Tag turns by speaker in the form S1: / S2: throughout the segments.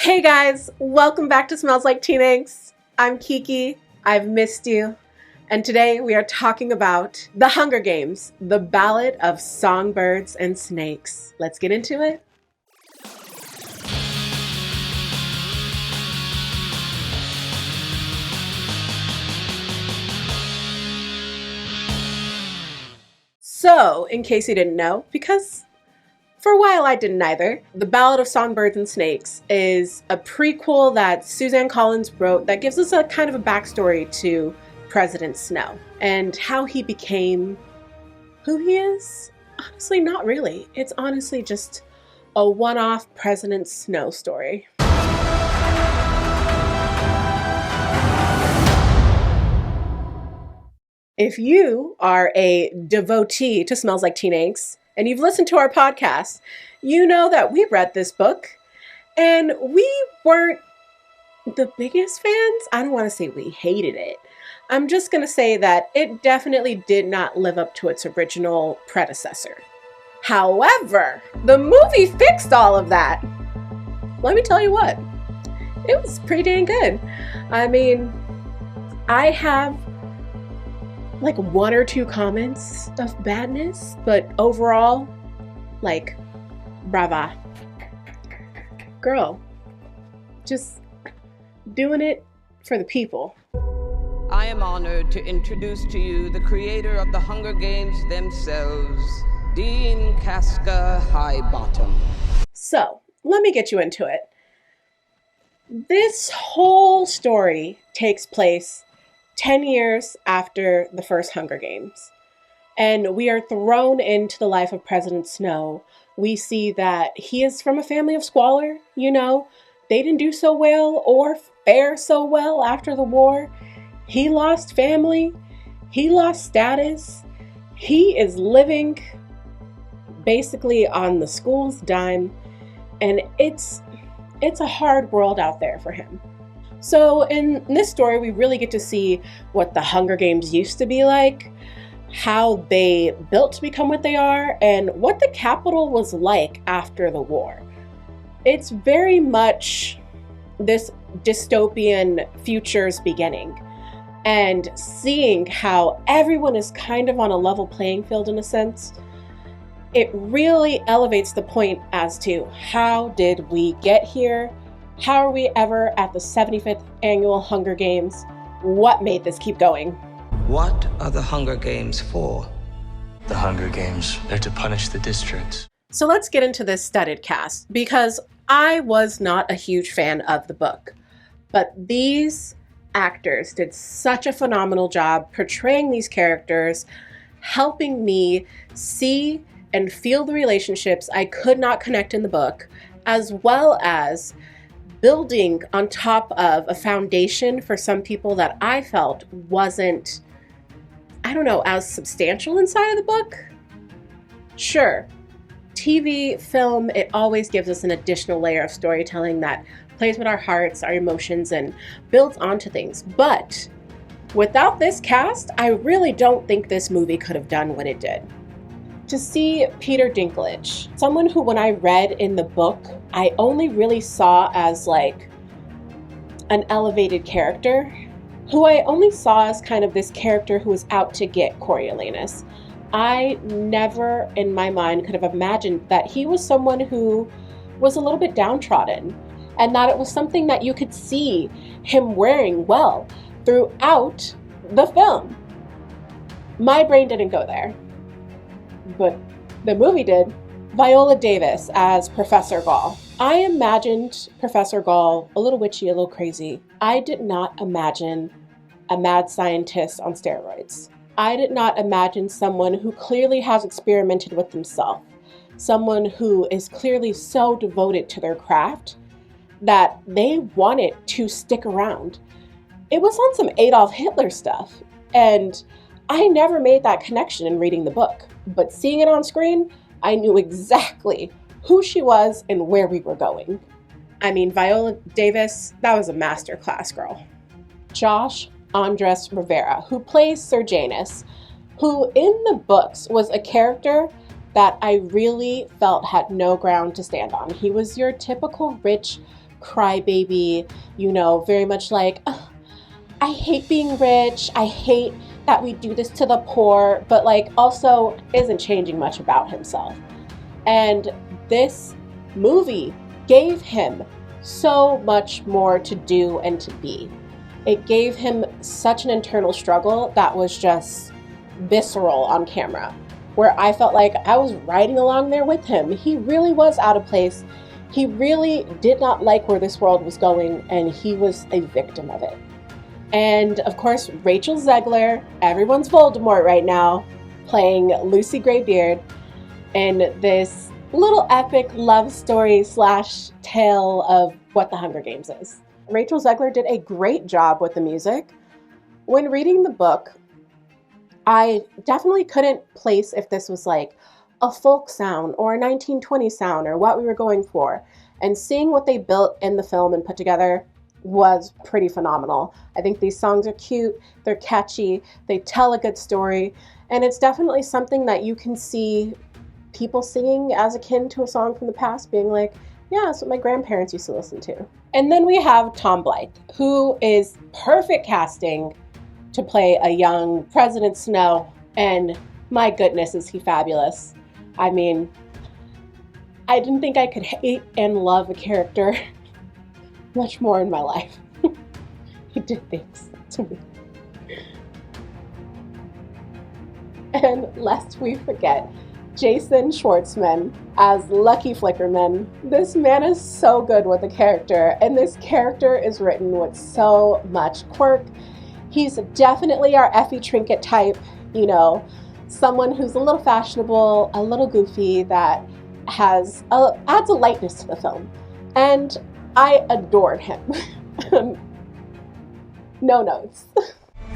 S1: Hey guys, welcome back to Smells Like Teen Angst. I'm Keiki. I've missed you. And today we are talking about The Hunger Games, the Ballad of Songbirds and Snakes. Let's get into it. So, in case you didn't know, because for a while I didn't either, The Ballad of Songbirds and Snakes is a prequel that Suzanne Collins wrote that gives us a kind of a backstory to President Snow and how he became who he is. Honestly, not really. It's honestly just a one-off President Snow story. If you are a devotee to Smells Like Teen Angst, and you've listened to our podcast, you know that we read this book, and we weren't the biggest fans. I don't want to say we hated it. I'm just going to say that it definitely did not live up to its original predecessor. However, the movie fixed all of that. Let me tell you what, it was pretty dang good. I mean, I have like one or two comments of badness, but overall, like, brava. Girl, just doing it for the people.
S2: I am honored to introduce to you the creator of the Hunger Games themselves, Dean Casca Highbottom.
S1: So, let me get you into it. This whole story takes place 10 years after the first Hunger Games. And we are thrown into the life of President Snow. We see that he is from a family of squalor, you know. They didn't do so well or fare so well after the war. He lost family. He lost status. He is living basically on the school's dime. And it's a hard world out there for him. So in this story, we really get to see what the Hunger Games used to be like, how they built to become what they are, and what the Capitol was like after the war. It's very much this dystopian future's beginning, and seeing how everyone is kind of on a level playing field in a sense, it really elevates the point as to how did we get here? How are we ever at the 75th annual Hunger Games? What made this keep going?
S2: What are the Hunger Games for?
S3: The Hunger Games, they're to punish the districts.
S1: So let's get into this studded cast, because I was not a huge fan of the book. But these actors did such a phenomenal job portraying these characters, helping me see and feel the relationships I could not connect in the book, as well as building on top of a foundation for some people that I felt wasn't, as substantial inside of the book. Sure, TV, film, it always gives us an additional layer of storytelling that plays with our hearts, our emotions, and builds onto things. But without this cast, I really don't think this movie could have done what it did. To see Peter Dinklage, someone who when I read in the book, I only really saw as like an elevated character, who I only saw as kind of this character who was out to get Coriolanus. I never in my mind could have imagined that he was someone who was a little bit downtrodden, and that it was something that you could see him wearing well throughout the film. My brain didn't go there, but the movie did. Viola Davis as Professor Gall. I imagined Professor Gall a little witchy, a little crazy. I did not imagine a mad scientist on steroids. I did not imagine someone who clearly has experimented with himself. Someone who is clearly so devoted to their craft that they wanted to stick around. It was on some Adolf Hitler stuff, and I never made that connection in reading the book. But seeing it on screen, I knew exactly who she was and where we were going. I mean, Viola Davis, that was a masterclass, girl. Josh Andres Rivera, who plays Sir Janus, who in the books was a character that I really felt had no ground to stand on. He was your typical rich crybaby, very much like, "Ugh, I hate being rich. I hate that we do this to the poor," but like also isn't changing much about himself. And this movie gave him so much more to do and to be. It gave him such an internal struggle that was just visceral on camera, where I felt like I was riding along there with him. He really was out of place. He really did not like where this world was going, and he was a victim of it. And of course, Rachelzler, everyone's Voldemort right now, playing Lucy Greybeard in this little epic love story / tale of what the Hunger Games is. Rachelzler did a great job with the music. When reading the book, I definitely couldn't place if this was like a folk sound or a 1920 sound or what we were going for. And seeing what they built in the film and put together was pretty phenomenal. I think these songs are cute, they're catchy, they tell a good story, and it's definitely something that you can see people singing as akin to a song from the past, being like, yeah, that's what my grandparents used to listen to. And then we have Tom Blythe, who is perfect casting to play a young President Snow, and my goodness, is he fabulous. I mean, I didn't think I could hate and love a character much more in my life. He did things to me. And lest we forget, Jason Schwartzman as Lucky Flickerman. This man is so good with the character, and this character is written with so much quirk. He's definitely our Effie Trinket type, someone who's a little fashionable, a little goofy, that adds a lightness to the film. And I adored him. No notes.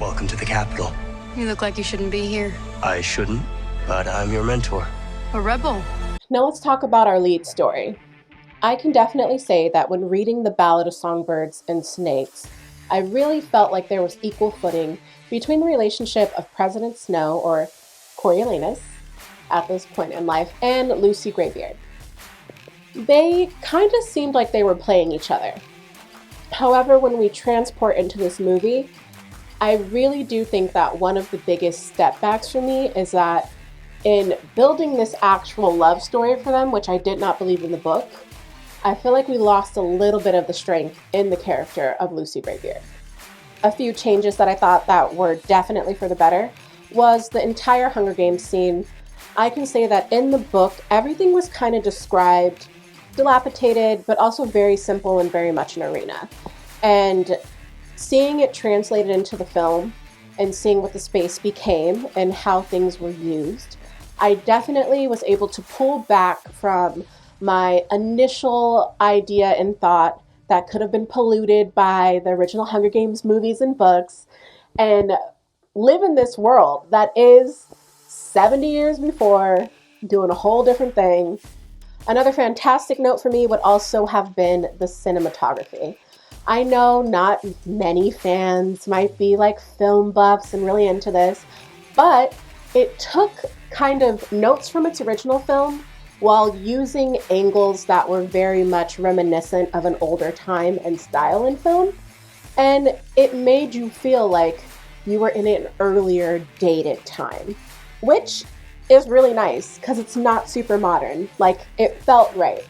S3: Welcome to the Capitol.
S4: You look like you shouldn't be here.
S3: I shouldn't, but I'm your mentor.
S4: A rebel.
S1: Now let's talk about our lead story. I can definitely say that when reading The Ballad of Songbirds and Snakes, I really felt like there was equal footing between the relationship of President Snow, or Coriolanus, at this point in life, and Lucy Greybeard. They kind of seemed like they were playing each other. However, when we transport into this movie, I really do think that one of the biggest step backs for me is that in building this actual love story for them, which I did not believe in the book, I feel like we lost a little bit of the strength in the character of Lucy Greybeard. A few changes that I thought that were definitely for the better was the entire Hunger Games scene. I can say that in the book, everything was kind of described dilapidated, but also very simple and very much an arena. And seeing it translated into the film and seeing what the space became and how things were used, I definitely was able to pull back from my initial idea and thought that could have been polluted by the original Hunger Games movies and books and live in this world that is 70 years before, doing a whole different thing. Another fantastic note for me would also have been the cinematography. I know not many fans might be like film buffs and really into this, but it took kind of notes from its original film while using angles that were very much reminiscent of an older time and style in film. And it made you feel like you were in an earlier dated time, which is really nice because it's not super modern. Like, it felt right.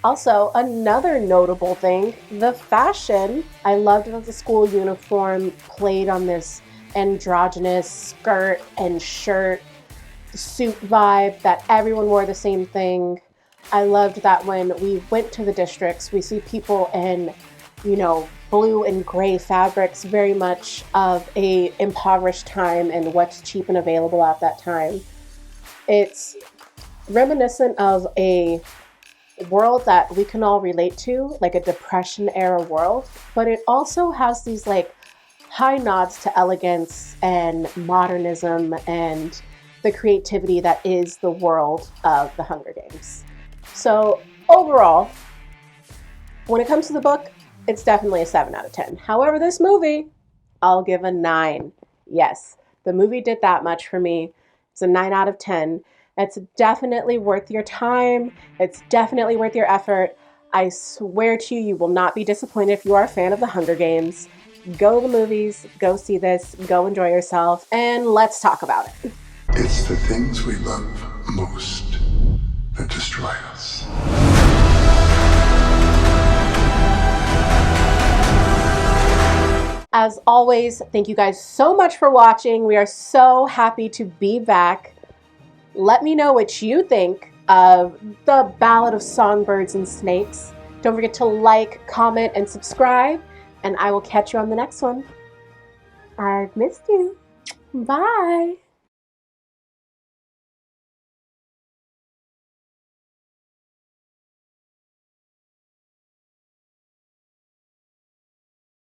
S1: Also, another notable thing, the fashion. I loved that the school uniform played on this androgynous skirt and shirt suit vibe, that everyone wore the same thing. I loved that when we went to the districts, we see people in, blue and gray fabrics, very much of a impoverished time and what's cheap and available at that time. It's reminiscent of a world that we can all relate to, like a Depression era world, but it also has these like high nods to elegance and modernism and the creativity that is the world of the Hunger Games. So overall, when it comes to the book, it's definitely a 7 out of 10. However, this movie, I'll give a 9. Yes, the movie did that much for me. It's a 9 out of 10. It's definitely worth your time. It's definitely worth your effort. I swear to you, you will not be disappointed if you are a fan of the Hunger Games. Go to the movies, go see this, go enjoy yourself, and let's talk about it.
S5: It's the things we love most that destroy us.
S1: As always, thank you guys so much for watching. We are so happy to be back. Let me know what you think of the Ballad of Songbirds and Snakes. Don't forget to like, comment, and subscribe, and I will catch you on the next one. I've missed you. Bye.